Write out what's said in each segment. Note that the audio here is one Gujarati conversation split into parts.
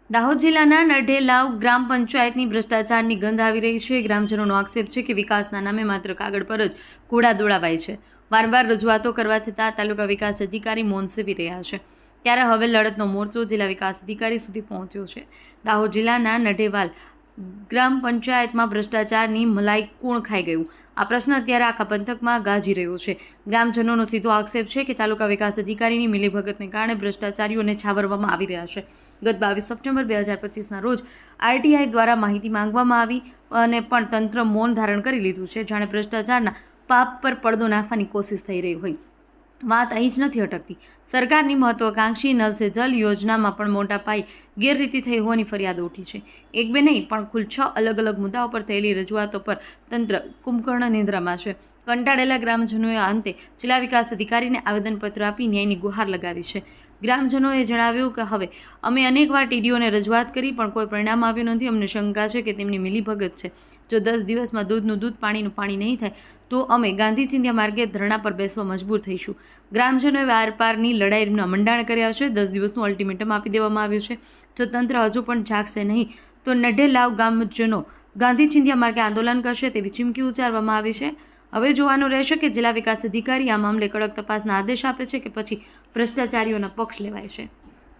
દાહોદ જિલ્લાના નઢેલાવ ગ્રામ પંચાયતની ભ્રષ્ટાચારની ગંધ આવી રહી છે। ગ્રામજનોનો આક્ષેપ છે કે વિકાસના નામે માત્ર કાગળ પર જ કૂડા દોડાવાય છે। વારંવાર રજૂઆતો કરવા છતાં તાલુકા વિકાસ અધિકારી મૌન સેવી રહ્યા છે। ત્યારે હવે લડતનો મોરચો જિલ્લા વિકાસ અધિકારી સુધી પહોંચ્યો છે। દાહોદ જિલ્લાના નઢેવાલ ગ્રામ પંચાયતમાં ભ્રષ્ટાચારની મલાઈ કોણ ખાઈ ગયું? આ પ્રશ્ન અત્યારે આખા પંથકમાં ગાજી રહ્યો છે। ગ્રામજનોનો સીધો આક્ષેપ છે કે તાલુકા વિકાસ અધિકારીની મિલીભગતને કારણે ભ્રષ્ટાચારીઓને છાવરવામાં આવી રહ્યા છે। ગત 22 સપ્ટેમ્બર 2025ના રોજ આરટીઆઈ દ્વારા માહિતી માંગવામાં આવી અને પણ તંત્ર મૌન ધારણ કરી લીધું છે, જાણે ભ્રષ્ટાચારના પાપ પર પડદો નાખવાની કોશિશ થઈ રહી હોય। વાત અહીં જ નથી અટકતી। સરકારની મહત્વાકાંક્ષી નલ સે જલ યોજનામાં પણ મોટા પાયે ગેરરીતિ થઈ હોવાની ફરિયાદો ઉઠી છે। એક બે નહીં પણ કુલ 6 અલગ અલગ મુદ્દાઓ પર થયેલી રજૂઆતો પર તંત્ર કુંભકર્ણ નિંદ્રામાં છે। કંટાળેલા ગ્રામજનોએ અંતે જિલ્લા વિકાસ અધિકારીને આવેદનપત્ર આપી ન્યાયની ગુહાર લગાવી છે। ગ્રામજનોએ જણાવ્યું કે હવે અમે અનેકવાર ટીડીઓને રજૂઆત કરી પણ કોઈ પરિણામ આવ્યું નથી। અમને શંકા છે કે તેમની મિલીભગત છે। જો 10 દિવસમાં દૂધનું દૂધ પાણીનું પાણી નહીં થાય તો અમે ગાંધી ચિંધ્યા માર્ગે ધરણા પર બેસવા મજબૂર થઈશું। ગ્રામજનોએ આરપારની લડાઈના મંડાણ કર્યા છે। 10 દિવસનું અલ્ટિમેટમ આપી દેવામાં આવ્યું છે। જો તંત્ર હજુ પણ જાગશે નહીં તો નઢેલાવ ગામજનો ગાંધી ચિંધ્યા માર્ગે આંદોલન કરશે તેવી ચીમકી ઉચ્ચારવામાં આવી છે। હવે જોવાનું રહેશે કે જિલ્લા વિકાસ અધિકારી આ મામલે કડક તપાસના આદેશ આપે છે કે પછી ભ્રષ્ટાચારીઓના પક્ષ લેવાય છે।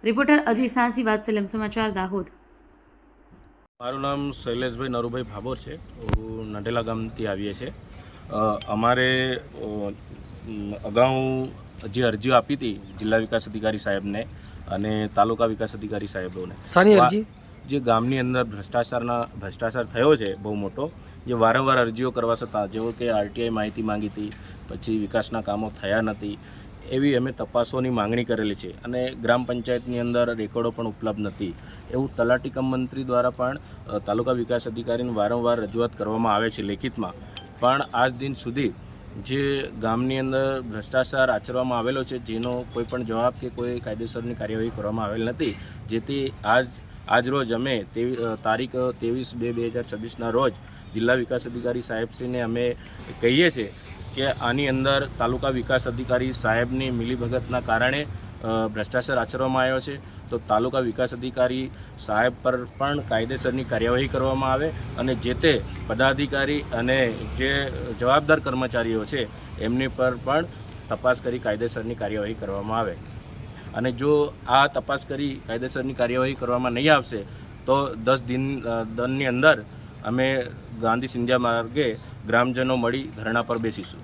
રિપોર્ટર અજય સાંસી, વાત્સલ્યમ સમાચાર, દાહોદ। મારું નામ શૈલેષભાઈ નરુભાઈ ભાભોર છે। હું નઢેલા ગામથી આવીએ છીએ। અમારે અગાઉ જે અરજીઓ આપી હતી જિલ્લા વિકાસ અધિકારી સાહેબને અને તાલુકા વિકાસ અધિકારી સાહેબોને, શાની અરજી? જે ગામની અંદર ભ્રષ્ટાચાર થયો છે બહુ મોટો, જે વારંવાર અરજીઓ કરવા છતાં, જેવો કે આરટીઆઈ માહિતી માંગી હતી, પછી વિકાસના કામો થયા નથી, એવી અમે તપાસોની માંગણી કરેલી છે અને ગ્રામ પંચાયતની અંદર રેકોર્ડો પણ ઉપલબ્ધ નથી એવું તલાટી કમ મંત્રી દ્વારા પણ તાલુકા વિકાસ અધિકારીને વારંવાર રજૂઆત કરવામાં આવે છે લેખિતમાં। પણ આજ દિન સુધી જે ગામની અંદર ભ્રષ્ટાચાર આચરવામાં આવેલો છે જેનો કોઈ પણ જવાબ કે કોઈ કાયદેસરની કાર્યવાહી કરવામાં આવેલ નથી, જેથી આજરોજ અમે તારીખ 23/2/2026ના રોજ જિલ્લા વિકાસ અધિકારી સાહેબશ્રીને અમે કહીએ છીએ કે આની અંદર તાલુકા વિકાસ અધિકારી સાહેબની મિલીભગતના કારણે ભ્રષ્ટાચાર આચરવામાં આવ્યો છે, તો તાલુકા વિકાસ અધિકારી સાહેબ પર પણ કાયદેસરની કાર્યવાહી કરવામાં આવે અને જે તે પદાધિકારી અને જે જવાબદાર કર્મચારીઓ છે એમની પર પણ તપાસ કરી કાયદેસરની કાર્યવાહી કરવામાં આવે। અને જો આ તપાસ કરી કાયદેસરની કાર્યવાહી કરવામાં નહીં આવશે તો 10 દિનની અંદર અમે ગાંધી ચિંધ્યા માર્ગે ગ્રામજનો મળી ધરણા પર બેસીશું।